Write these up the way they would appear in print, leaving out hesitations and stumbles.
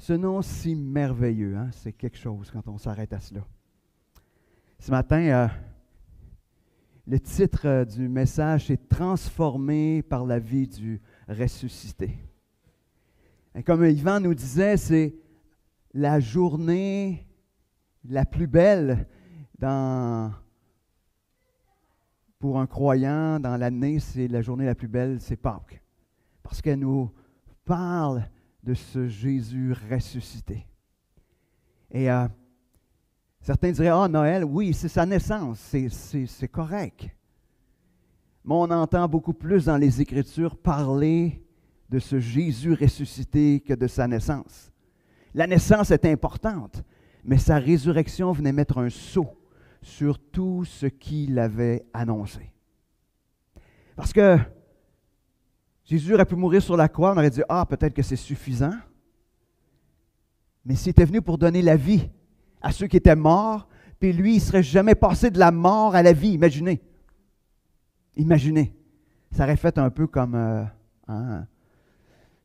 Ce nom si merveilleux, hein? C'est quelque chose quand on s'arrête à cela. Ce matin, le titre du message est « Transformé par la vie du ressuscité ». Et comme Yvan nous disait, c'est la journée la plus belle pour un croyant dans l'année, c'est la journée la plus belle, c'est Pâques. Parce qu'elle nous parle de ce Jésus ressuscité. Et certains diraient, « Ah, Noël, oui, c'est sa naissance, c'est correct. » Mais on entend beaucoup plus dans les Écritures parler de ce Jésus ressuscité que de sa naissance. La naissance est importante, mais sa résurrection venait mettre un sceau sur tout ce qu'il avait annoncé. Parce que Jésus aurait pu mourir sur la croix, on aurait dit, « Ah, peut-être que c'est suffisant. » Mais s'il était venu pour donner la vie à ceux qui étaient morts, puis lui, il ne serait jamais passé de la mort à la vie. Imaginez. Imaginez. Ça aurait fait un peu comme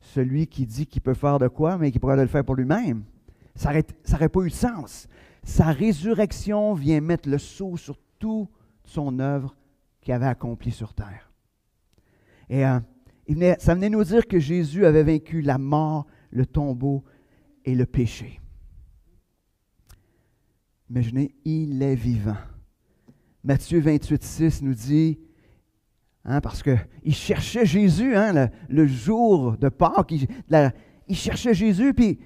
celui qui dit qu'il peut faire de quoi, mais qui pourrait le faire pour lui-même. Ça n'aurait pas eu de sens. Sa résurrection vient mettre le sceau sur toute son œuvre qu'il avait accomplie sur terre. Et ça venait nous dire que Jésus avait vaincu la mort, le tombeau et le péché. Imaginez, il est vivant. Matthieu 28, 6 nous dit, parce qu'il cherchait Jésus, le jour de Pâques, il cherchait Jésus, puis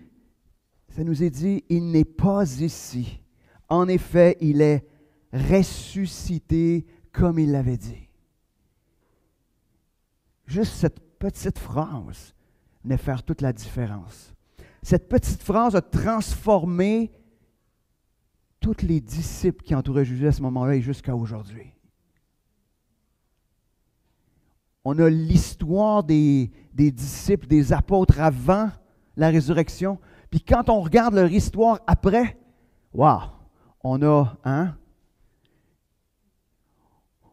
ça nous est dit, il n'est pas ici. En effet, il est ressuscité comme il l'avait dit. Juste cette petite phrase venait faire toute la différence. Cette petite phrase a transformé tous les disciples qui entouraient Jésus à ce moment-là et jusqu'à aujourd'hui. On a l'histoire des disciples, des apôtres avant la résurrection. Puis quand on regarde leur histoire après, wow, on a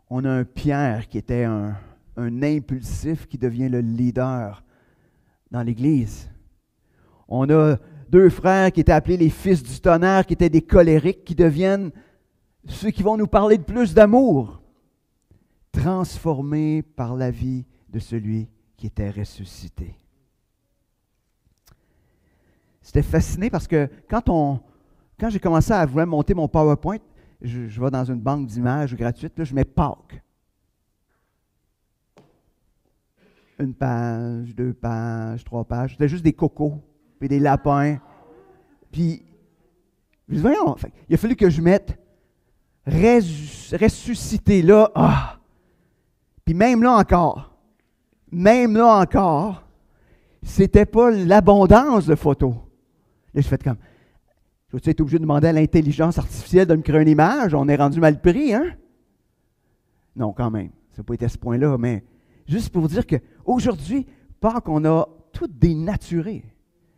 un Pierre qui était un impulsif qui devient le leader dans l'Église. On a deux frères qui étaient appelés les fils du tonnerre, qui étaient des colériques, qui deviennent ceux qui vont nous parler de plus d'amour, transformés par la vie de celui qui était ressuscité. C'était fasciné parce que quand j'ai commencé à vouloir monter mon PowerPoint, je vais dans une banque d'images gratuite, là, je mets Pâques. 1 page, 2 pages, 3 pages. C'était juste des cocos, puis des lapins. Puis, voyons, il a fallu que je mette ressuscité là. Puis même là encore, c'était pas l'abondance de photos. Là, je fais comme, je vais être obligé de demander à l'intelligence artificielle de me créer une image. On est rendu mal pris, hein? Non, quand même. Ça n'a pas été à ce point-là, mais juste pour vous dire qu'aujourd'hui, Pâques, on a tout dénaturé.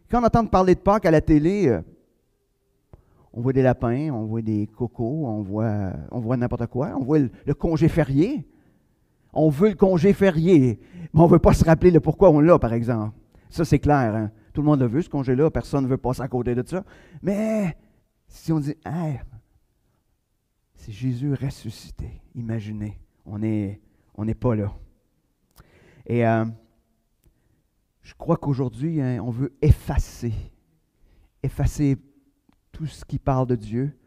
Quand on entend parler de Pâques à la télé, on voit des lapins, on voit des cocos, on voit n'importe quoi, on voit le congé férié. On veut le congé férié, mais on ne veut pas se rappeler le pourquoi on l'a, par exemple. Ça, c'est clair, hein? Tout le monde le veut, ce congé-là, personne ne veut passer à côté de ça. Mais si on dit, hey, c'est Jésus ressuscité, imaginez, on n'est pas là. Et je crois qu'aujourd'hui, on veut effacer tout ce qui parle de Dieu.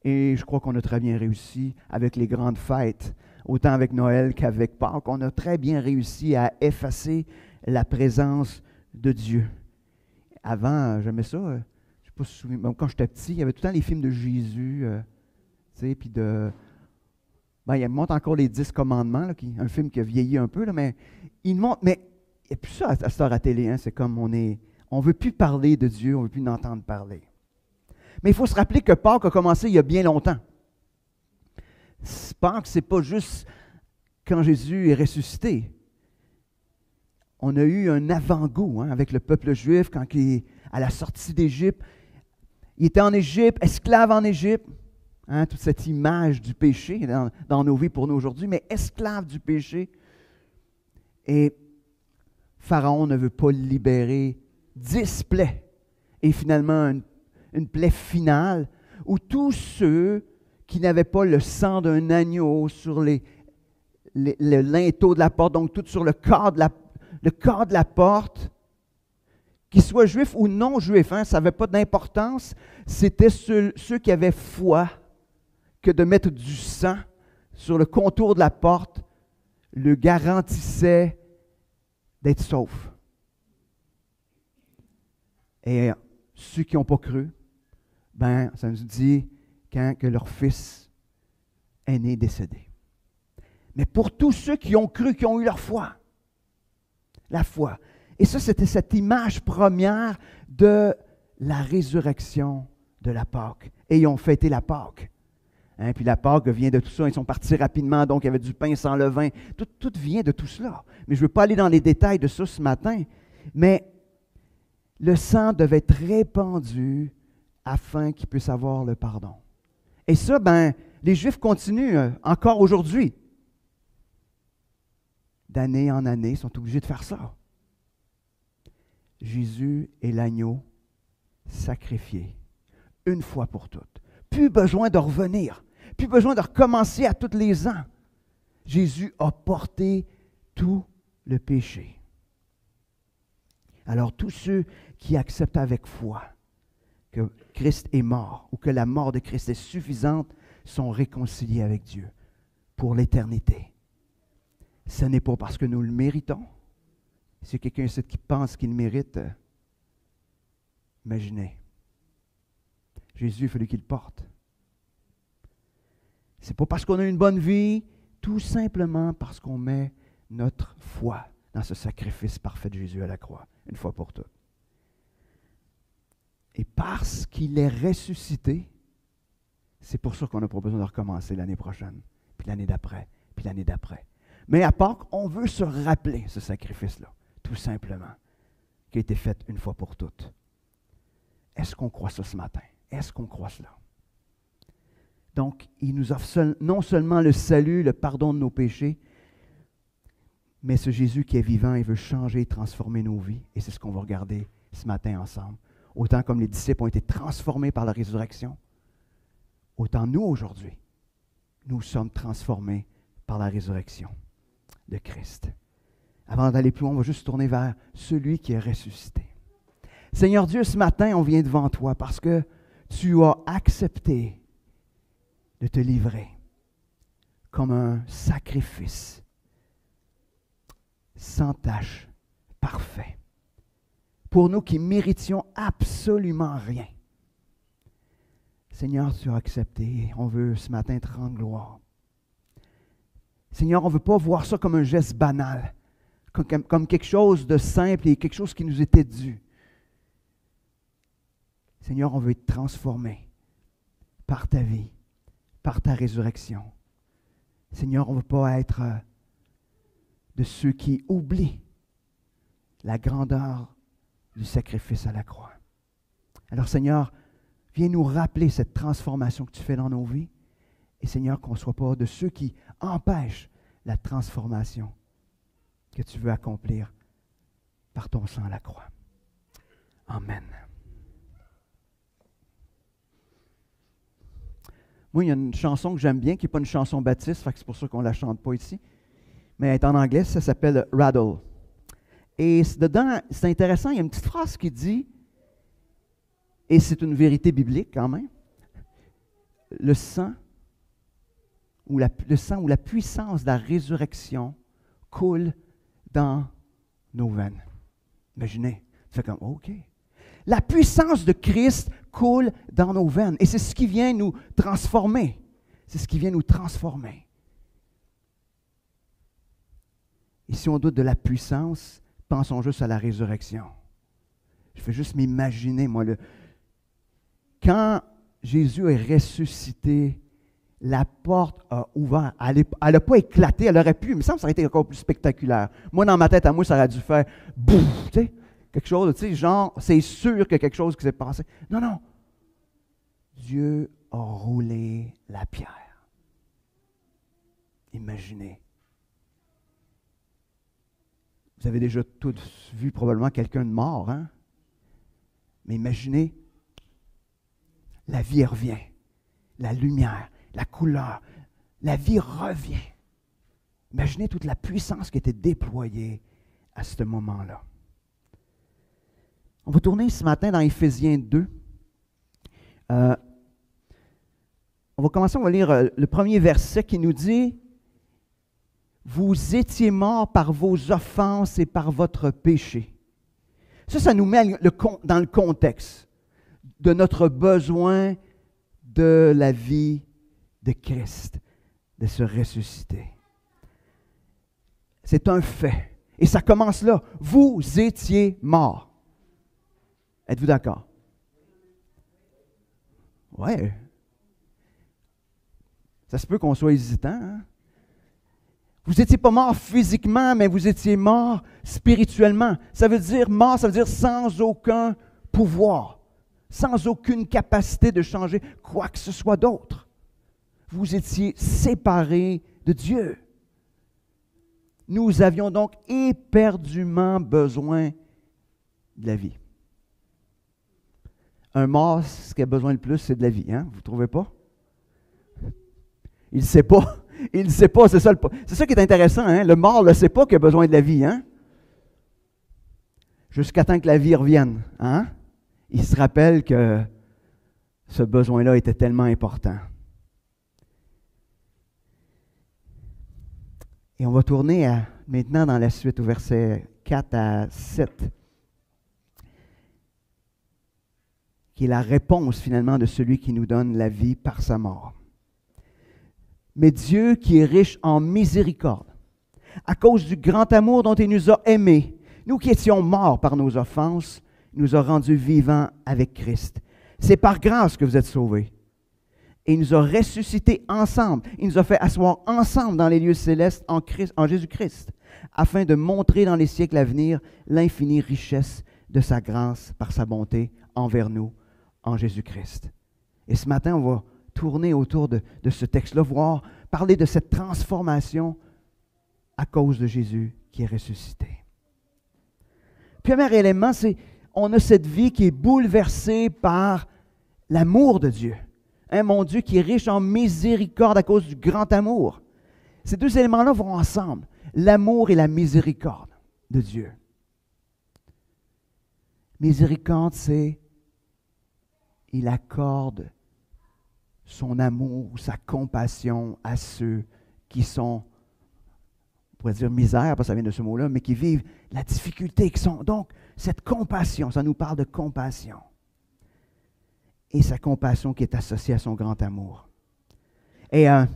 Et je crois qu'on a très bien réussi avec les grandes fêtes, autant avec Noël qu'avec Pâques. On a très bien réussi à effacer la présence de Dieu. Avant, j'aimais ça. Je ne sais pas si vous vous souvenez, quand j'étais petit, il y avait tout le temps les films de Jésus, puis de... il montre encore les 10 commandements, là, un film qui a vieilli un peu, là, mais il montre... Mais il n'y a plus ça à cette heure à télé. Hein, c'est comme on ne veut plus parler de Dieu, on ne veut plus l'entendre parler. Mais il faut se rappeler que Pâques a commencé il y a bien longtemps. Pâques, ce n'est pas juste quand Jésus est ressuscité. On a eu un avant-goût avec le peuple juif quand il est à la sortie d'Égypte. Il était en Égypte, esclave en Égypte. Toute cette image du péché dans nos vies pour nous aujourd'hui, mais esclave du péché. Et Pharaon ne veut pas le libérer. 10 plaies. et finalement une plaie finale où tous ceux qui n'avaient pas le sang d'un agneau sur le linteau de la porte, donc tout sur le corps de la porte, qu'ils soient juifs ou non juifs, hein, ça n'avait pas d'importance, c'était ceux qui avaient foi que de mettre du sang sur le contour de la porte le garantissait d'être saufs. Et ceux qui n'ont pas cru, ben, ça nous dit quand que leur fils aîné est décédé. Mais pour tous ceux qui ont cru, qui ont eu leur foi, la foi. Et ça, c'était cette image première de la résurrection de la Pâque. Et ils ont fêté la Pâque. Hein, puis la Pâque vient de tout ça. Ils sont partis rapidement, donc il y avait du pain sans levain. Tout vient de tout cela. Mais je ne veux pas aller dans les détails de ça ce matin. Mais le sang devait être répandu afin qu'ils puissent avoir le pardon. Et ça, ben, les Juifs continuent encore aujourd'hui. D'année en année, ils sont obligés de faire ça. Jésus est l'agneau sacrifié, une fois pour toutes. Plus besoin de revenir, plus besoin de recommencer à tous les ans. Jésus a porté tout le péché. Alors tous ceux qui acceptent avec foi que Christ est mort ou que la mort de Christ est suffisante sont réconciliés avec Dieu pour l'éternité. Ce n'est pas parce que nous le méritons. Si quelqu'un ici qui pense qu'il le mérite, imaginez. Jésus, il a fallu qu'il le porte. Ce n'est pas parce qu'on a une bonne vie, tout simplement parce qu'on met notre foi dans ce sacrifice parfait de Jésus à la croix, une fois pour toutes. Et parce qu'il est ressuscité, c'est pour ça qu'on n'a pas besoin de recommencer l'année prochaine, puis l'année d'après, puis l'année d'après. Mais à Pâques, on veut se rappeler ce sacrifice-là, tout simplement, qui a été fait une fois pour toutes. Est-ce qu'on croit ça ce matin? Est-ce qu'on croit cela? Donc, il nous offre non seulement le salut, le pardon de nos péchés, mais ce Jésus qui est vivant, il veut changer et transformer nos vies. Et c'est ce qu'on va regarder ce matin ensemble. Autant comme les disciples ont été transformés par la résurrection, autant nous aujourd'hui, nous sommes transformés par la résurrection de Christ. Avant d'aller plus loin, on va juste tourner vers celui qui est ressuscité. Seigneur Dieu, ce matin, on vient devant toi parce que tu as accepté de te livrer comme un sacrifice sans tache, parfait, pour nous qui méritions absolument rien. Seigneur, tu as accepté. On veut ce matin te rendre gloire. Seigneur, on ne veut pas voir ça comme un geste banal, comme quelque chose de simple et quelque chose qui nous était dû. Seigneur, on veut être transformé par ta vie, par ta résurrection. Seigneur, on ne veut pas être de ceux qui oublient la grandeur du sacrifice à la croix. Alors, Seigneur, viens nous rappeler cette transformation que tu fais dans nos vies. Et Seigneur, qu'on ne soit pas de ceux qui empêchent la transformation que tu veux accomplir par ton sang à la croix. Amen. Moi, il y a une chanson que j'aime bien, qui n'est pas une chanson baptiste, fait que c'est pour ça qu'on ne la chante pas ici. Mais elle est en anglais, ça s'appelle « Rattle ». Et dedans, c'est intéressant, il y a une petite phrase qui dit, et c'est une vérité biblique quand même, le sang ou la puissance de la résurrection coule dans nos veines. Imaginez, tu fais comme, OK. La puissance de Christ coule dans nos veines. Et c'est ce qui vient nous transformer. C'est ce qui vient nous transformer. Et si on doute de la puissance, pensons juste à la résurrection. Je fais juste m'imaginer, moi, quand Jésus est ressuscité, la porte a ouvert. Elle n'a pas éclaté, elle aurait pu, il me semble que ça aurait été encore plus spectaculaire. Moi, dans ma tête, à moi, ça aurait dû faire bouf, tu sais, quelque chose, tu sais, genre, c'est sûr qu'il y a quelque chose qui s'est passé. Non, non. Dieu a roulé la pierre. Imaginez. Vous avez déjà tous vu probablement quelqu'un de mort, hein? Mais imaginez, la vie revient. La lumière, la couleur, la vie revient. Imaginez toute la puissance qui était déployée à ce moment-là. On va tourner ce matin dans Éphésiens 2. On va commencer, on va lire le premier verset qui nous dit « Vous étiez morts par vos offenses et par votre péché. » Ça nous met dans le contexte de notre besoin de la vie de Christ, de se ressusciter. C'est un fait. Et ça commence là. Vous étiez morts. Êtes-vous d'accord? Oui. Ça se peut qu'on soit hésitant. Hein? Vous n'étiez pas mort physiquement, mais vous étiez mort spirituellement. Ça veut dire mort, ça veut dire sans aucun pouvoir, sans aucune capacité de changer quoi que ce soit d'autre. Vous étiez séparés de Dieu. Nous avions donc éperdument besoin de la vie. Un mort, ce qu'il a besoin le plus, c'est de la vie. Hein? Vous ne trouvez pas? Il ne sait pas. Il ne sait pas. C'est ça qui est intéressant. Hein? Le mort ne sait pas qu'il a besoin de la vie. Hein? Jusqu'à temps que la vie revienne. Hein? Il se rappelle que ce besoin-là était tellement important. Et on va tourner maintenant dans la suite au verset 4 à 7, qui est la réponse finalement de celui qui nous donne la vie par sa mort. Mais Dieu qui est riche en miséricorde, à cause du grand amour dont il nous a aimés, nous qui étions morts par nos offenses, nous a rendus vivants avec Christ. C'est par grâce que vous êtes sauvés. Et il nous a ressuscités ensemble. Il nous a fait asseoir ensemble dans les lieux célestes en Jésus-Christ, afin de montrer dans les siècles à venir l'infinie richesse de sa grâce par sa bonté envers nous en Jésus-Christ. Et ce matin, on va tourner autour de ce texte-là, parler de cette transformation à cause de Jésus qui est ressuscité. Premier élément, c'est on a cette vie qui est bouleversée par l'amour de Dieu. Hein, mon Dieu qui est riche en miséricorde à cause du grand amour. Ces deux éléments-là vont ensemble, l'amour et la miséricorde de Dieu. Miséricorde, c'est il accorde son amour, sa compassion à ceux qui sont, on pourrait dire misère, parce que ça vient de ce mot-là, mais qui vivent la difficulté, qui sont donc cette compassion, ça nous parle de compassion. Et sa compassion qui est associée à son grand amour. Et à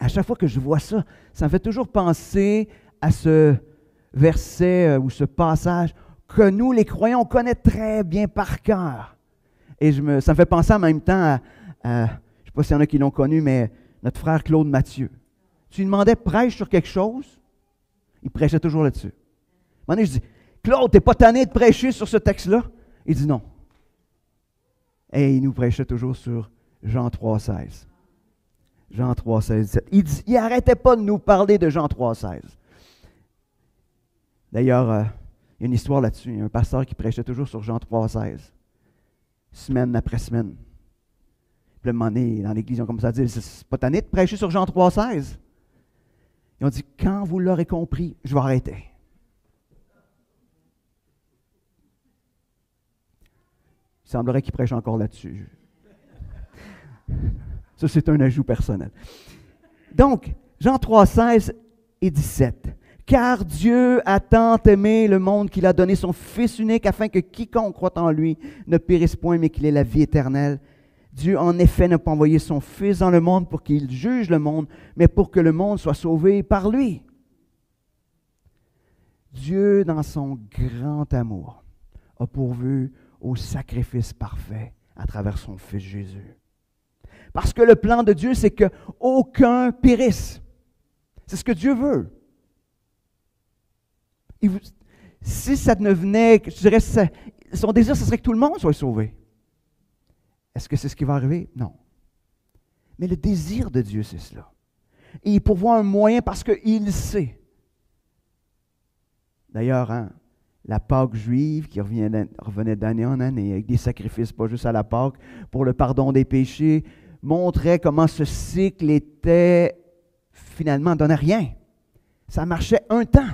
chaque fois que je vois ça, ça me fait toujours penser à ce verset ou ce passage que nous, les croyants, on connaît très bien par cœur. Et ça me fait penser en même temps à je ne sais pas s'il y en a qui l'ont connu, mais notre frère Claude Mathieu. Tu lui demandais prêche sur quelque chose, il prêchait toujours là-dessus. À un moment donné, je dis, Claude, t'es pas tanné de prêcher sur ce texte-là? Il dit non. Et il nous prêchait toujours sur Jean 3,16. Jean 3,16, 17. Il n'arrêtait pas de nous parler de Jean 3,16. D'ailleurs, il y a une histoire là-dessus. Il y a un pasteur qui prêchait toujours sur Jean 3,16. Semaine après semaine. Puis à un moment donné, dans l'église, ils ont commencé à dire, c'est pas tanné de prêcher sur Jean 3,16. Ils ont dit, quand vous l'aurez compris, je vais arrêter. Il semblerait qu'il prêche encore là-dessus. Ça, c'est un ajout personnel. Donc, Jean 3,16 et 17. « Car Dieu a tant aimé le monde qu'il a donné son Fils unique afin que quiconque croit en lui ne périsse point, mais qu'il ait la vie éternelle. Dieu, en effet, n'a pas envoyé son Fils dans le monde pour qu'il juge le monde, mais pour que le monde soit sauvé par lui. » Dieu, dans son grand amour, a pourvu au sacrifice parfait à travers son Fils Jésus. Parce que le plan de Dieu, c'est qu'aucun périsse. C'est ce que Dieu veut. Si ça ne venait, je dirais, son désir, ce serait que tout le monde soit sauvé. Est-ce que c'est ce qui va arriver? Non. Mais le désir de Dieu, c'est cela. Et il pourvoit un moyen parce qu'il sait. D'ailleurs, hein, la Pâque juive qui revenait d'année en année avec des sacrifices, pas juste à la Pâque, pour le pardon des péchés, montrait comment ce cycle était, finalement, donnait rien. Ça marchait un temps.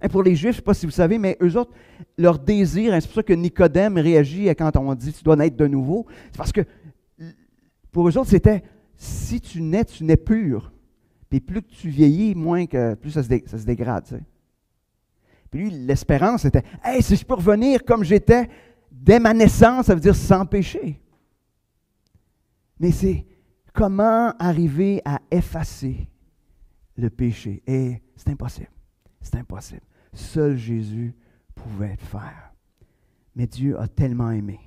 Et pour les Juifs, je ne sais pas si vous savez, mais eux autres, leur désir, c'est pour ça que Nicodème réagit quand on dit « tu dois naître de nouveau », c'est parce que pour eux autres, c'était « si tu nais pur ». Puis plus que tu vieillis, plus ça se dégrade. Tu sais. Puis lui, l'espérance c'était « hey, si je peux revenir comme j'étais dès ma naissance, ça veut dire sans péché ». Mais c'est comment arriver à effacer le péché. Et c'est impossible. C'est impossible. Seul Jésus pouvait le faire. Mais Dieu a tellement aimé.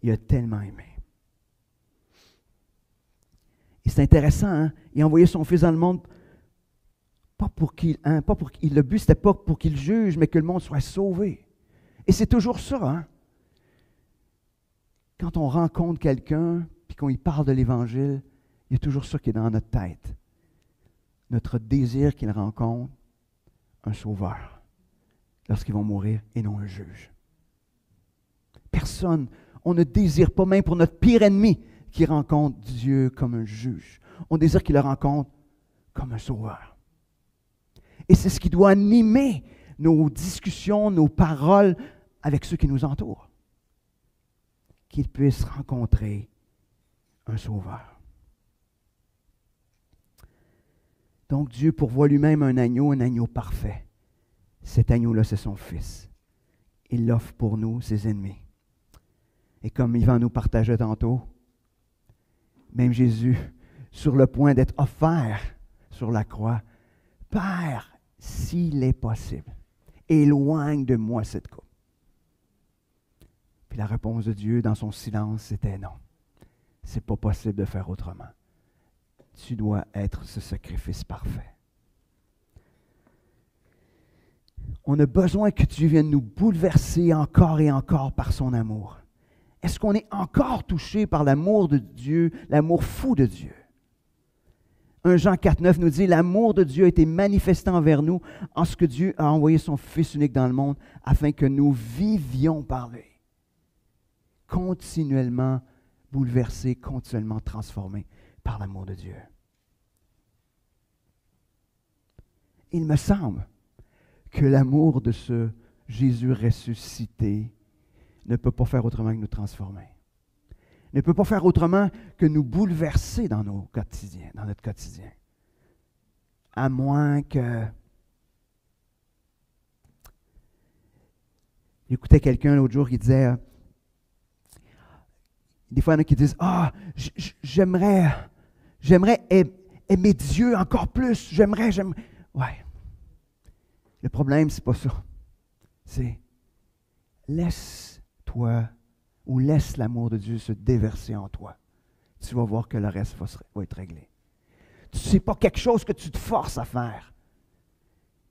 Il a tellement aimé. Et c'est intéressant, hein? Il a envoyé son Fils dans le monde, le but, c'était pas pour qu'il juge, mais que le monde soit sauvé. Et c'est toujours ça, hein? Quand on rencontre quelqu'un, puis qu'on y parle de l'Évangile, il y a toujours ça qui est dans notre tête. Notre désir qu'il rencontre un sauveur lorsqu'ils vont mourir et non un juge. Personne, on ne désire pas même pour notre pire ennemi qui rencontre Dieu comme un juge. On désire qu'il le rencontre comme un sauveur. Et c'est ce qui doit animer nos discussions, nos paroles avec ceux qui nous entourent. Qu'ils puissent rencontrer un sauveur. Donc Dieu pourvoit lui-même un agneau parfait. Cet agneau-là, c'est son Fils. Il l'offre pour nous, ses ennemis. Et comme Yvan nous partageait tantôt, même Jésus, sur le point d'être offert sur la croix, « Père, s'il est possible, éloigne de moi cette coupe. » Puis la réponse de Dieu dans son silence, c'était non. C'est pas possible de faire autrement. Tu dois être ce sacrifice parfait. On a besoin que Dieu vienne nous bouleverser encore et encore par son amour. Est-ce qu'on est encore touché par l'amour de Dieu, l'amour fou de Dieu? 1 Jean 4,9 nous dit « L'amour de Dieu a été manifesté envers nous en ce que Dieu a envoyé son Fils unique dans le monde afin que nous vivions par lui. » Continuellement bouleversés, continuellement transformés par l'amour de Dieu. Il me semble que l'amour de ce Jésus ressuscité ne peut pas faire autrement que nous transformer. Ne peut pas faire autrement que nous bouleverser dans notre quotidien. À moins que... J'écoutais quelqu'un l'autre jour qui disait... Des fois, il y en a qui disent « Ah, j'aimerais aimer Dieu encore plus. J'aimerais... » Ouais. Le problème, c'est pas ça. C'est laisse-toi ou laisse l'amour de Dieu se déverser en toi. Tu vas voir que le reste va être réglé. Ce n'est pas quelque chose que tu te forces à faire.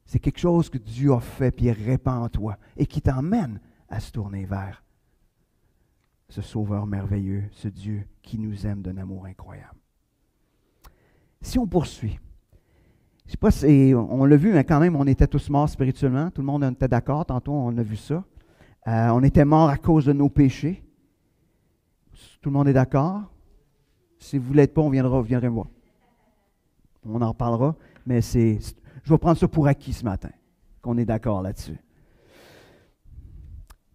C'est quelque chose que Dieu a fait puis répand en toi et qui t'emmène à se tourner vers ce Sauveur merveilleux, ce Dieu qui nous aime d'un amour incroyable. Si on poursuit, je ne sais pas si on l'a vu, mais quand même, on était tous morts spirituellement. Tout le monde était d'accord. Tantôt, on a vu ça. On était morts à cause de nos péchés. Tout le monde est d'accord? Si vous ne l'êtes pas, vous viendrez me voir. On en reparlera, mais je vais prendre ça pour acquis ce matin, qu'on est d'accord là-dessus.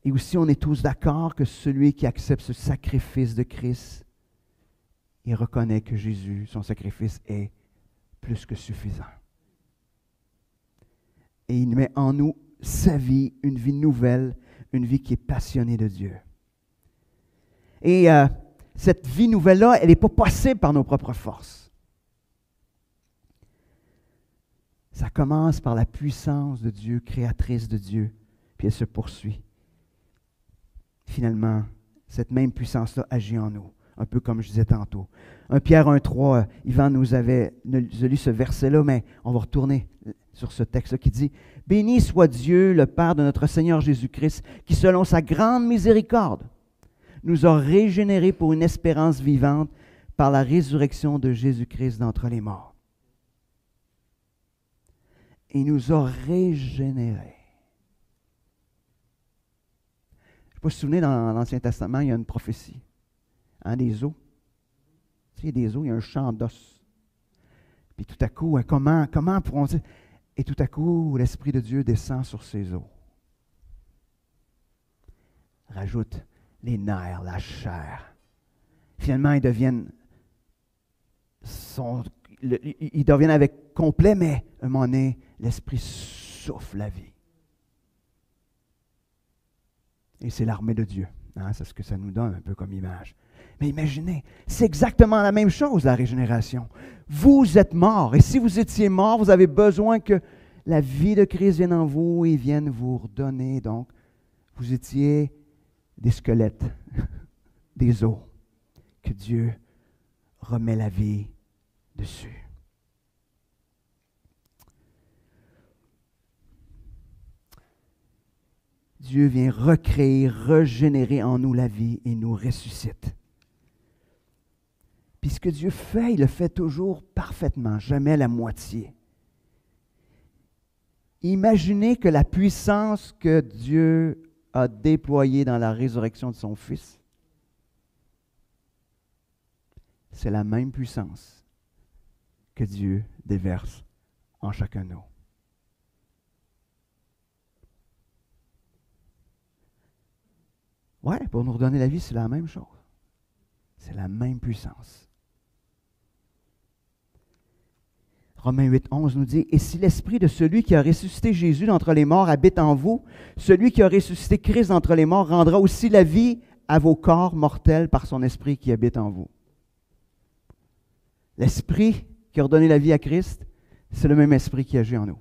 Et aussi, on est tous d'accord que celui qui accepte ce sacrifice de Christ, il reconnaît que Jésus, son sacrifice, est plus que suffisant. Et il met en nous sa vie, une vie nouvelle, une vie qui est passionnée de Dieu. Et cette vie nouvelle-là, elle n'est pas possible par nos propres forces. Ça commence par la puissance de Dieu, créatrice de Dieu, puis elle se poursuit. Finalement, cette même puissance-là agit en nous, un peu comme je disais tantôt. 1 Pierre 1,3, Yvan nous a lu ce verset-là, mais on va retourner sur ce texte-là qui dit « Béni soit Dieu, le Père de notre Seigneur Jésus-Christ, qui, selon sa grande miséricorde, nous a régénérés pour une espérance vivante par la résurrection de Jésus-Christ d'entre les morts. » Il nous a régénérés. Je ne sais pas si vous vous souvenez, dans l'Ancien Testament, il y a une prophétie. Des os. Tu sais, il y a des os, il y a un champ d'os. Puis tout à coup, comment pourront dire? Et tout à coup, l'Esprit de Dieu descend sur ces os. Rajoute les nerfs, la chair. Finalement, ils deviennent avec complet, mais à un moment donné, l'Esprit souffle la vie. Et c'est l'armée de Dieu. C'est ce que ça nous donne un peu comme image. Mais imaginez, c'est exactement la même chose, la régénération. Vous êtes morts, et si vous étiez morts, vous avez besoin que la vie de Christ vienne en vous et vienne vous redonner. Donc, vous étiez des squelettes, des os, que Dieu remet la vie dessus. Dieu vient recréer, régénérer en nous la vie et nous ressuscite. Puis ce que Dieu fait, il le fait toujours parfaitement, jamais à la moitié. Imaginez que la puissance que Dieu a déployée dans la résurrection de son Fils, c'est la même puissance que Dieu déverse en chacun de nous. Oui, pour nous redonner la vie, c'est la même chose. C'est la même puissance. Romains 8, 11 nous dit, « Et si l'Esprit de celui qui a ressuscité Jésus d'entre les morts habite en vous, celui qui a ressuscité Christ d'entre les morts rendra aussi la vie à vos corps mortels par son Esprit qui habite en vous. » L'Esprit qui a redonné la vie à Christ, c'est le même Esprit qui agit en nous.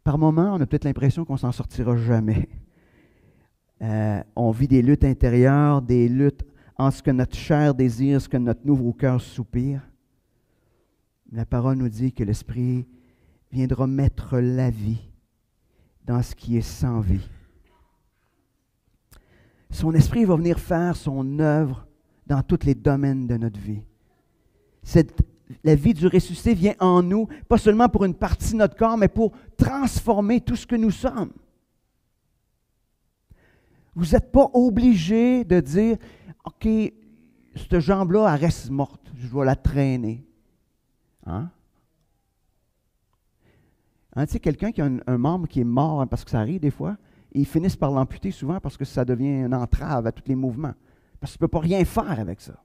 Par moments, on a peut-être l'impression qu'on ne s'en sortira jamais. On vit des luttes intérieures, des luttes en ce que notre chair désire, ce que notre nouveau cœur soupire. La parole nous dit que l'Esprit viendra mettre la vie dans ce qui est sans vie. Son Esprit va venir faire son œuvre dans tous les domaines de notre vie. La vie du ressuscité vient en nous, pas seulement pour une partie de notre corps, mais pour transformer tout ce que nous sommes. Vous n'êtes pas obligé de dire, « OK, cette jambe-là, elle reste morte, je vais la traîner. » Hein? Tu sais, quelqu'un qui a un membre qui est mort, parce que ça arrive des fois, ils finissent par l'amputer souvent parce que ça devient une entrave à tous les mouvements. Parce que tu ne peux pas rien faire avec ça.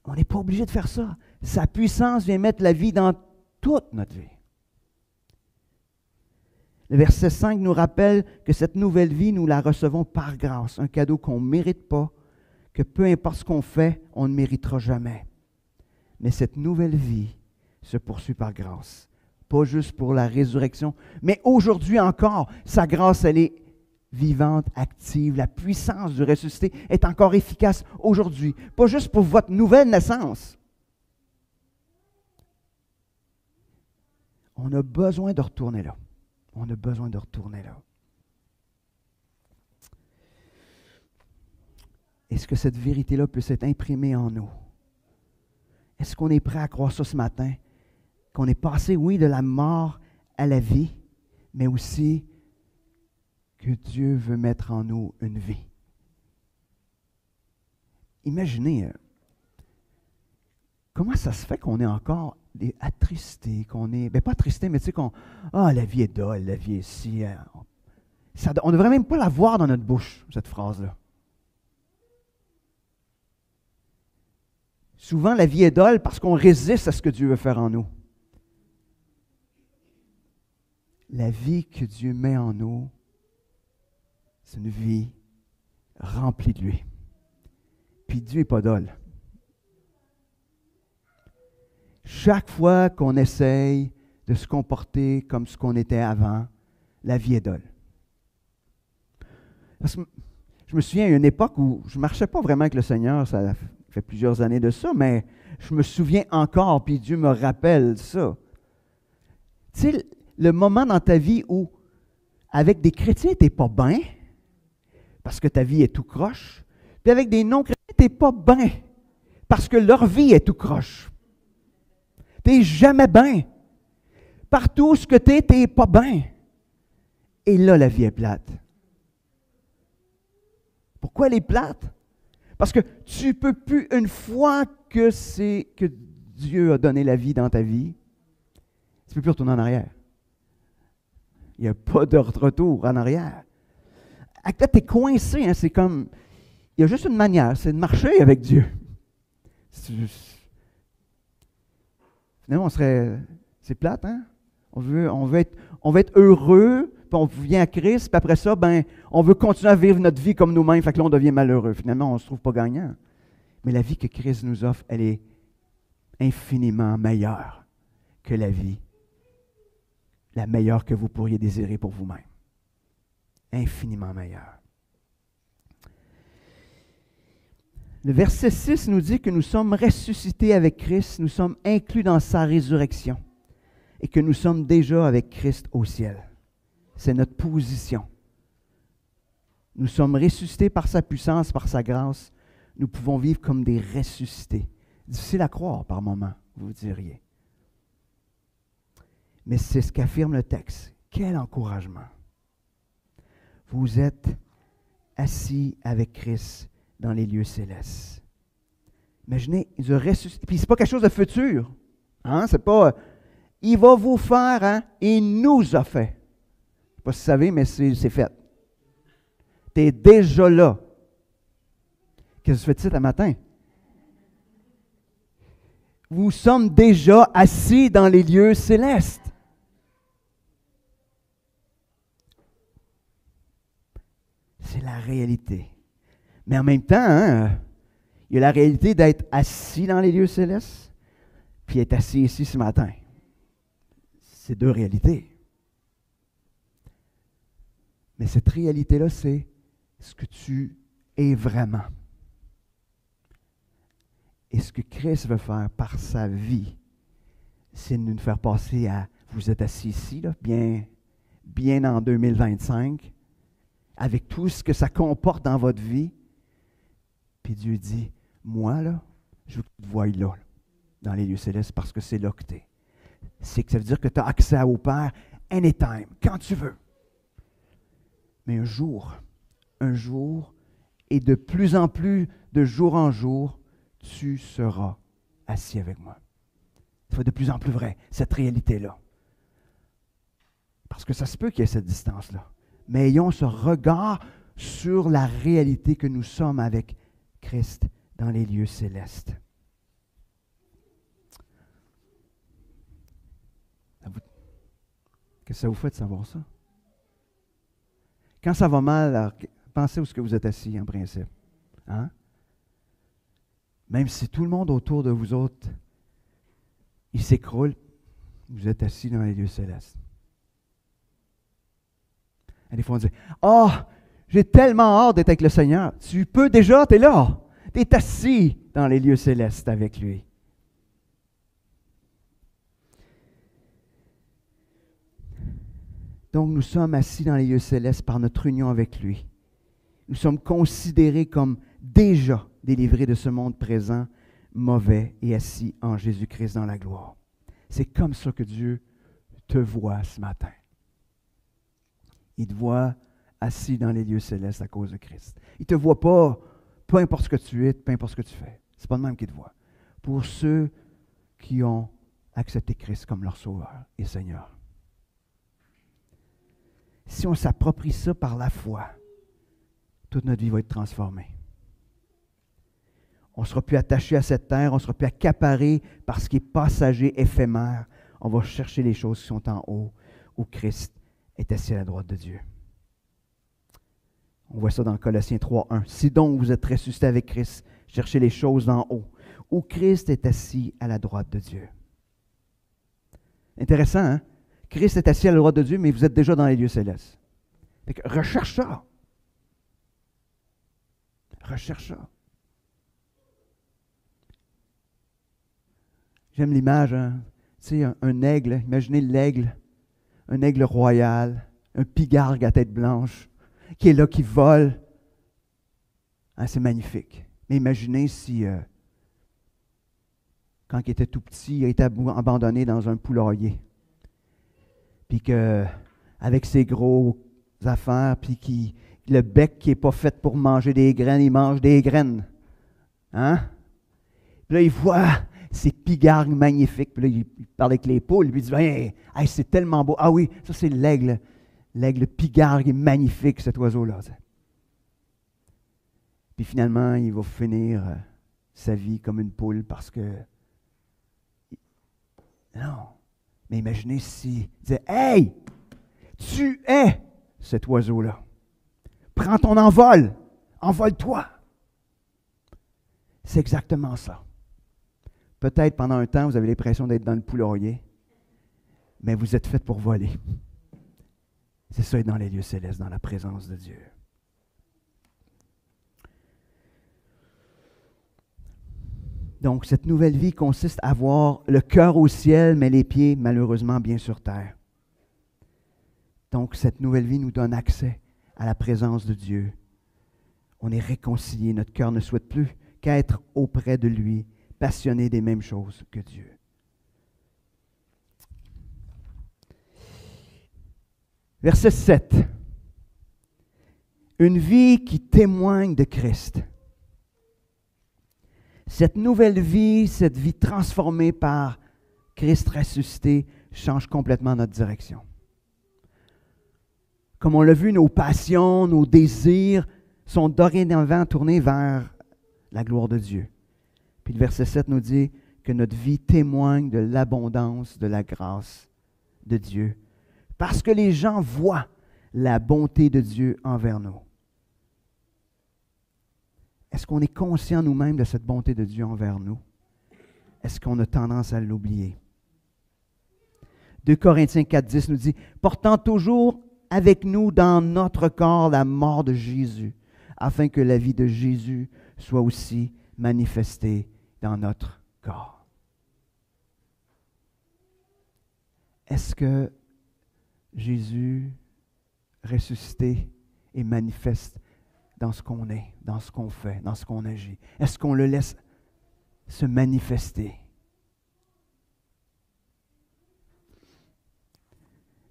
On n'est pas obligé de faire ça. Sa puissance vient mettre la vie dans toute notre vie. Le verset 5 nous rappelle que cette nouvelle vie, nous la recevons par grâce, un cadeau qu'on ne mérite pas, que peu importe ce qu'on fait, on ne méritera jamais. Mais cette nouvelle vie se poursuit par grâce. Pas juste pour la résurrection, mais aujourd'hui encore, sa grâce, elle est vivante, active. La puissance du ressuscité est encore efficace aujourd'hui. Pas juste pour votre nouvelle naissance. On a besoin de retourner là. On a besoin de retourner là. Est-ce que cette vérité-là peut s'être imprimée en nous? Est-ce qu'on est prêt à croire ça ce matin? Qu'on est passé, oui, de la mort à la vie, mais aussi que Dieu veut mettre en nous une vie. Imaginez, comment ça se fait qu'on est encore attristé, qu'on est, pas attristé, mais tu sais la vie est dolle, la vie est si... on ne devrait même pas la voir dans notre bouche, cette phrase-là. Souvent, la vie est dolle parce qu'on résiste à ce que Dieu veut faire en nous. La vie que Dieu met en nous, c'est une vie remplie de lui. Puis Dieu n'est pas dole. Chaque fois qu'on essaye de se comporter comme ce qu'on était avant, la vie est dole. Parce que je me souviens à une époque où je ne marchais pas vraiment avec le Seigneur, ça fait plusieurs années de ça, mais je me souviens encore, puis Dieu me rappelle ça. Tu sais, le moment dans ta vie où, avec des chrétiens, tu n'es pas bien, parce que ta vie est tout croche, Puis avec des non-chrétiens, tu n'es pas bien. Parce que leur vie est tout croche. Tu n'es jamais bien. Partout où tu es, tu n'es pas bien. Et là, la vie est plate. Pourquoi elle est plate? Parce que tu ne peux plus, une fois que Dieu a donné la vie dans ta vie, tu ne peux plus retourner en arrière. Il n'y a pas de retour en arrière. Là, tu es coincé, hein, c'est comme... Il y a juste une manière, c'est de marcher avec Dieu. Finalement, c'est plate, hein? On veut être heureux, puis on vient à Christ, puis après ça, on veut continuer à vivre notre vie comme nous-mêmes, fait que là, on devient malheureux. Finalement, on ne se trouve pas gagnant. Mais la vie que Christ nous offre, elle est infiniment meilleure que la vie, la meilleure que vous pourriez désirer pour vous-même. Infiniment meilleure. Le verset 6 nous dit que nous sommes ressuscités avec Christ, nous sommes inclus dans sa résurrection et que nous sommes déjà avec Christ au ciel. C'est notre position. Nous sommes ressuscités par sa puissance, par sa grâce. Nous pouvons vivre comme des ressuscités. Difficile à croire par moments, vous diriez. Mais c'est ce qu'affirme le texte. Quel encouragement! Vous êtes assis avec Christ dans les lieux célestes. Imaginez, il a ressuscité. Puis c'est pas quelque chose de futur. Hein? C'est pas... il va vous faire, hein? Il nous a fait. Je ne sais pas si vous savez, mais c'est fait. Tu es déjà là. Qu'est-ce que tu fais de ça matin? Nous sommes déjà assis dans les lieux célestes. C'est la réalité. Mais en même temps, hein, il y a la réalité d'être assis dans les lieux célestes, puis être assis ici ce matin. C'est deux réalités. Mais cette réalité-là, c'est ce que tu es vraiment. Et ce que Christ veut faire par sa vie, c'est de nous faire passer à, vous êtes assis ici, là, bien en 2025, avec tout ce que ça comporte dans votre vie. Puis Dieu dit, moi, là, je veux que tu te voies là, dans les lieux célestes, parce que c'est là que tu es. C'est que ça veut dire que tu as accès au Père anytime, quand tu veux. Mais un jour, et de plus en plus, de jour en jour, tu seras assis avec moi. Ça va de plus en plus vrai, cette réalité-là. Parce que ça se peut qu'il y ait cette distance-là. Mais ayons ce regard sur la réalité que nous sommes avec Christ dans les lieux célestes. Qu'est-ce que ça vous fait de savoir ça? Quand ça va mal, alors, pensez où est-ce que vous êtes assis en principe. Hein? Même si tout le monde autour de vous autres, il s'écroule, vous êtes assis dans les lieux célestes. Et des fois on dit, « Ah, j'ai tellement hâte d'être avec le Seigneur. » Tu peux déjà, tu es là. Tu es assis dans les lieux célestes avec lui. Donc nous sommes assis dans les lieux célestes par notre union avec lui. Nous sommes considérés comme déjà délivrés de ce monde présent, mauvais, et assis en Jésus-Christ dans la gloire. C'est comme ça que Dieu te voit ce matin. Il te voit assis dans les lieux célestes à cause de Christ. Il ne te voit pas, peu importe ce que tu es, peu importe ce que tu fais. Ce n'est pas le même qu'il te voit. Pour ceux qui ont accepté Christ comme leur Sauveur et Seigneur. Si on s'approprie ça par la foi, toute notre vie va être transformée. On ne sera plus attaché à cette terre, on ne sera plus accaparé par ce qui est passager, éphémère. On va chercher les choses qui sont en haut, où Christ est assis à la droite de Dieu. On voit ça dans Colossiens 3:1. Si donc vous êtes ressuscités avec Christ, cherchez les choses d'en haut, où Christ est assis à la droite de Dieu. Intéressant, hein? Christ est assis à la droite de Dieu, mais vous êtes déjà dans les lieux célestes. Fait que recherche ça. Recherche ça. J'aime l'image, hein? Tu sais, un aigle, imaginez l'aigle, un aigle royal, un pigargue à tête blanche, qui est là, qui vole. Hein, c'est magnifique. Mais imaginez si, quand il était tout petit, il a été abandonné dans un poulailler. Puis qu'avec ses gros affaires, puis le bec qui n'est pas fait pour manger des graines, il mange des graines. Hein? Puis là, il voit ces pigargues magnifiques. Puis là, il parle avec les poules. Puis il dit, hey, c'est tellement beau. Ah oui, ça c'est l'aigle. L'aigle pigargue est magnifique, cet oiseau-là. Puis finalement, il va finir sa vie comme une poule parce que... Non. Mais imaginez s'il disait, hey, tu es cet oiseau-là. Prends ton envol. Envole-toi. C'est exactement ça. Peut-être pendant un temps, vous avez l'impression d'être dans le poulailler, mais vous êtes fait pour voler. C'est ça, être dans les lieux célestes, dans la présence de Dieu. Donc, cette nouvelle vie consiste à avoir le cœur au ciel, mais les pieds, malheureusement, bien sur terre. Donc, cette nouvelle vie nous donne accès à la présence de Dieu. On est réconcilié. Notre cœur ne souhaite plus qu'être auprès de lui, passionné des mêmes choses que Dieu. Verset 7. Une vie qui témoigne de Christ. Cette nouvelle vie, cette vie transformée par Christ ressuscité, change complètement notre direction. Comme on l'a vu, nos passions, nos désirs sont dorénavant tournés vers la gloire de Dieu. Puis le verset 7 nous dit que notre vie témoigne de l'abondance de la grâce de Dieu. Parce que les gens voient la bonté de Dieu envers nous. Est-ce qu'on est conscient nous-mêmes de cette bonté de Dieu envers nous? Est-ce qu'on a tendance à l'oublier? 2 Corinthiens 4,10 nous dit « Portant toujours avec nous dans notre corps la mort de Jésus, afin que la vie de Jésus soit aussi manifestée dans notre corps. » Est-ce que Jésus ressuscité est manifeste dans ce qu'on est, dans ce qu'on fait, dans ce qu'on agit? Est-ce qu'on le laisse se manifester?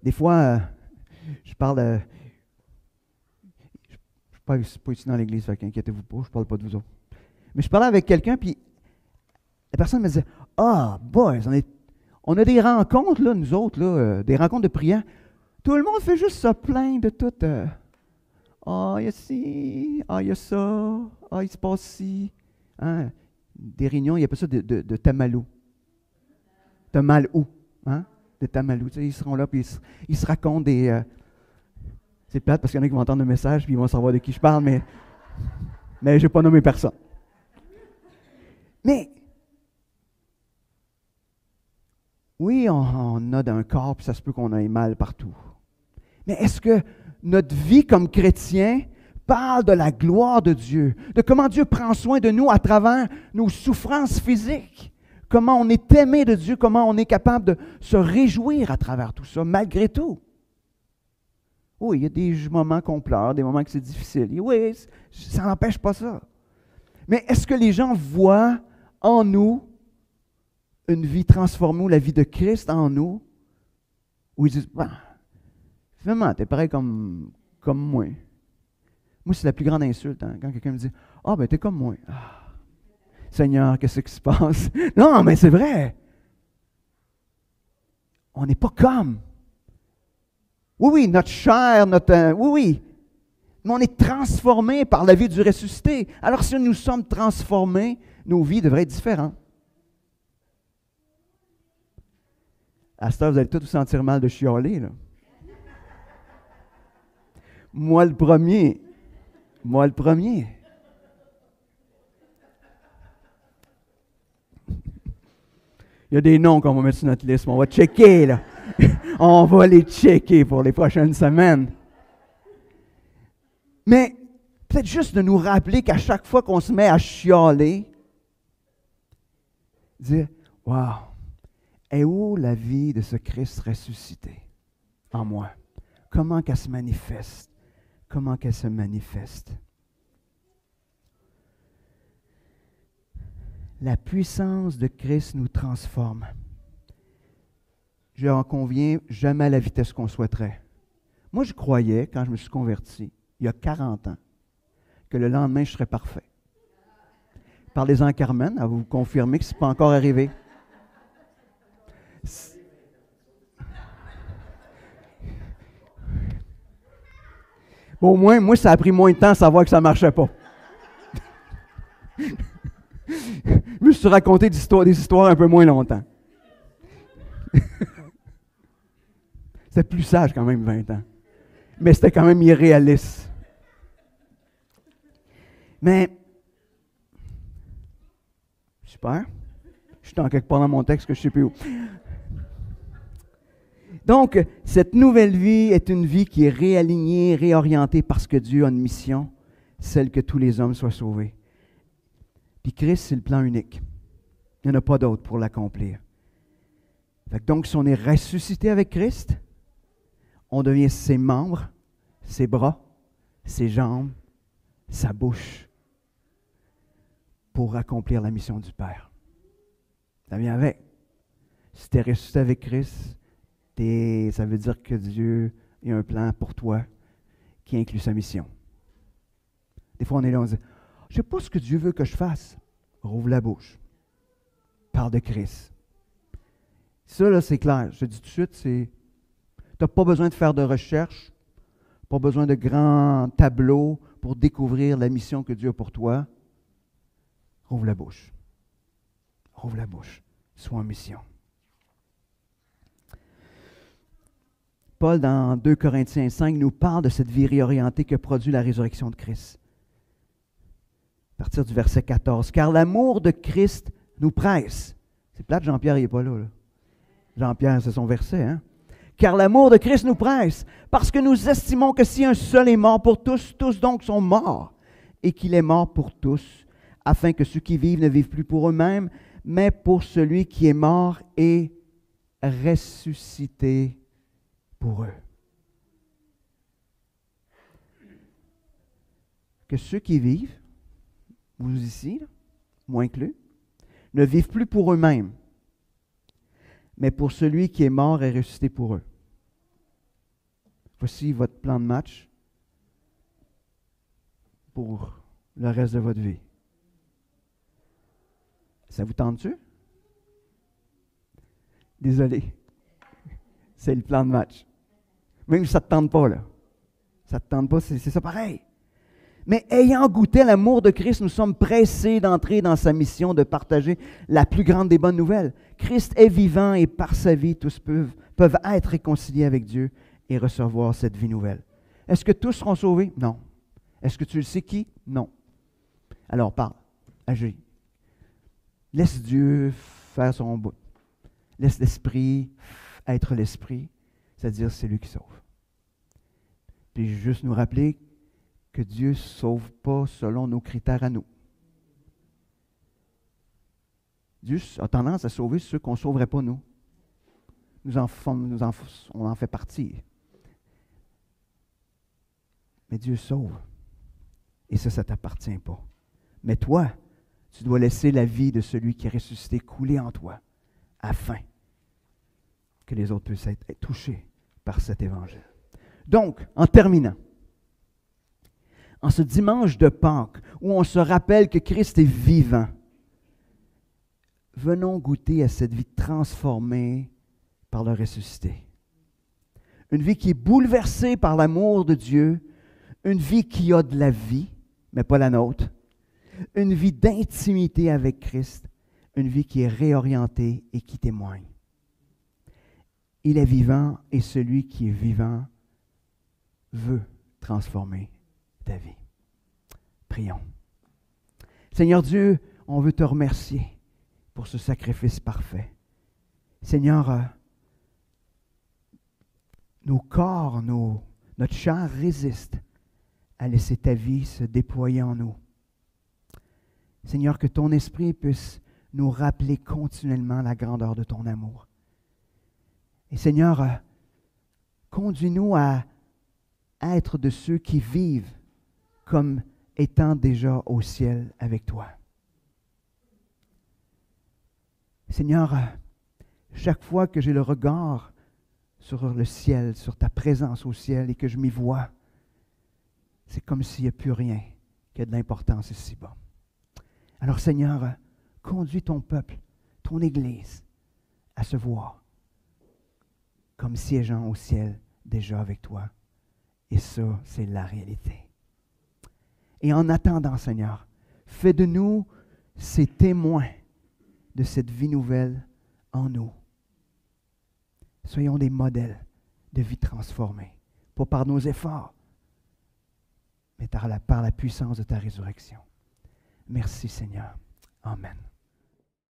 Des fois, je parle... je ne suis pas ici dans l'église, fait qu'inquiétez-vous pas, je ne parle pas de vous autres. Mais je parlais avec quelqu'un, puis la personne me disait, « Ah, boys, on a des rencontres, là, nous autres, là, des rencontres de prière. Tout le monde fait juste se plaindre de tout. Ah, il y a ci, il y a ça, il se passe ci. Hein? Des réunions, il y a pas ça de tamalou. Tamalou, hein? De tamalou. Tu sais, ils seront là, puis ils se racontent des... c'est plate parce qu'il y en a qui vont entendre le message, puis ils vont savoir de qui je parle, mais je n'ai pas nommé personne. Mais, oui, on a d'un corps, puis ça se peut qu'on ait mal partout. Mais est-ce que notre vie comme chrétien parle de la gloire de Dieu, de comment Dieu prend soin de nous à travers nos souffrances physiques, comment on est aimé de Dieu, comment on est capable de se réjouir à travers tout ça, malgré tout? Oui, il y a des moments qu'on pleure, des moments que c'est difficile. Oui, ça n'empêche pas ça. Mais est-ce que les gens voient en nous une vie transformée, ou la vie de Christ en nous, où ils disent, bah, finalement, t'es pareil comme moi. Moi, c'est la plus grande insulte, hein, quand quelqu'un me dit, ah, ben, t'es comme moi. Ah, Seigneur, qu'est-ce qui se passe? Non, mais c'est vrai. On n'est pas comme. Oui, notre chair, oui. Mais on est transformé par la vie du ressuscité. Alors, si nous sommes transformés, nos vies devraient être différentes. À cette heure, vous allez tous vous sentir mal de chialer, là. Moi le premier. Il y a des noms qu'on va mettre sur notre liste, mais on va checker, là. On va les checker pour les prochaines semaines. Mais peut-être juste de nous rappeler qu'à chaque fois qu'on se met à chialer, dire, « Wow, est où la vie de ce Christ ressuscité en moi? Comment qu'elle se manifeste? Comment qu'elle se manifeste? » La puissance de Christ nous transforme. Je en conviens jamais à la vitesse qu'on souhaiterait. Moi, je croyais, quand je me suis converti, il y a 40 ans, que le lendemain, je serais parfait. Parlez-en à Carmen, elle va vous confirmer que ce n'est pas encore arrivé. Bon, au moins, moi, ça a pris moins de temps à savoir que ça ne marchait pas. Je me suis raconté des histoires un peu moins longtemps. C'était plus sage quand même, 20 ans. Mais c'était quand même irréaliste. Mais, super. Je suis en quelque part dans mon texte que je ne sais plus où. Donc, cette nouvelle vie est une vie qui est réalignée, réorientée parce que Dieu a une mission, celle que tous les hommes soient sauvés. Puis Christ, c'est le plan unique. Il n'y en a pas d'autre pour l'accomplir. Donc, si on est ressuscité avec Christ, on devient ses membres, ses bras, ses jambes, sa bouche, pour accomplir la mission du Père. Ça vient avec. Si tu es ressuscité avec Christ, ça veut dire que Dieu a un plan pour toi qui inclut sa mission. Des fois, on est là, on se dit, je ne sais pas ce que Dieu veut que je fasse. Rouvre la bouche. Parle de Christ. Ça, là, c'est clair. Je te dis tout de suite, tu n'as pas besoin de faire de recherche, pas besoin de grands tableaux pour découvrir la mission que Dieu a pour toi. Rouvre la bouche. Rouvre la bouche. Sois en mission. Paul, dans 2 Corinthiens 5, nous parle de cette vie réorientée que produit la résurrection de Christ. À partir du verset 14. « Car l'amour de Christ nous presse. » C'est plate, Jean-Pierre, il n'est pas là. Jean-Pierre, c'est son verset. Hein? « Car l'amour de Christ nous presse, parce que nous estimons que si un seul est mort pour tous, tous donc sont morts, et qu'il est mort pour tous, afin que ceux qui vivent ne vivent plus pour eux-mêmes, mais pour celui qui est mort et ressuscité pour eux. » Que ceux qui vivent, vous ici, là, moi inclus, ne vivent plus pour eux-mêmes, mais pour celui qui est mort et ressuscité pour eux. Voici votre plan de match pour le reste de votre vie. Ça vous tente-tu? Désolé. C'est le plan de match. Même si ça ne te tente pas, là. Ça ne te tente pas, c'est ça pareil. Mais ayant goûté l'amour de Christ, nous sommes pressés d'entrer dans sa mission de partager la plus grande des bonnes nouvelles. Christ est vivant et par sa vie, tous peuvent être réconciliés avec Dieu et recevoir cette vie nouvelle. Est-ce que tous seront sauvés? Non. Est-ce que tu le sais qui? Non. Alors parle, agis. Laisse Dieu faire son bout. Laisse l'Esprit être l'Esprit, c'est-à-dire c'est lui qui sauve. Puis juste nous rappeler que Dieu ne sauve pas selon nos critères à nous. Dieu a tendance à sauver ceux qu'on ne sauverait pas nous. On en fait partie. Mais Dieu sauve. Et ça ne t'appartient pas. Mais toi, tu dois laisser la vie de celui qui est ressuscité couler en toi, afin que les autres puissent être touchés par cet évangile. Donc, en terminant, en ce dimanche de Pâques, où on se rappelle que Christ est vivant, venons goûter à cette vie transformée par le ressuscité. Une vie qui est bouleversée par l'amour de Dieu, une vie qui a de la vie, mais pas la nôtre, une vie d'intimité avec Christ, une vie qui est réorientée et qui témoigne. Il est vivant et celui qui est vivant veut transformer ta vie. Prions. Seigneur Dieu, on veut te remercier pour ce sacrifice parfait. Seigneur, nos corps, notre chair résiste à laisser ta vie se déployer en nous. Seigneur, que ton esprit puisse nous rappeler continuellement la grandeur de ton amour. Et Seigneur, conduis-nous à être de ceux qui vivent comme étant déjà au ciel avec toi. Seigneur, chaque fois que j'ai le regard sur le ciel, sur ta présence au ciel et que je m'y vois, c'est comme s'il n'y a plus rien qui a de l'importance ici-bas. Alors Seigneur, conduis ton peuple, ton Église, à se voir comme siégeant au ciel déjà avec toi. Et ça, c'est la réalité. Et en attendant, Seigneur, fais de nous ces témoins de cette vie nouvelle en nous. Soyons des modèles de vie transformée, pas par nos efforts, mais par la puissance de ta résurrection. Merci Seigneur. Amen.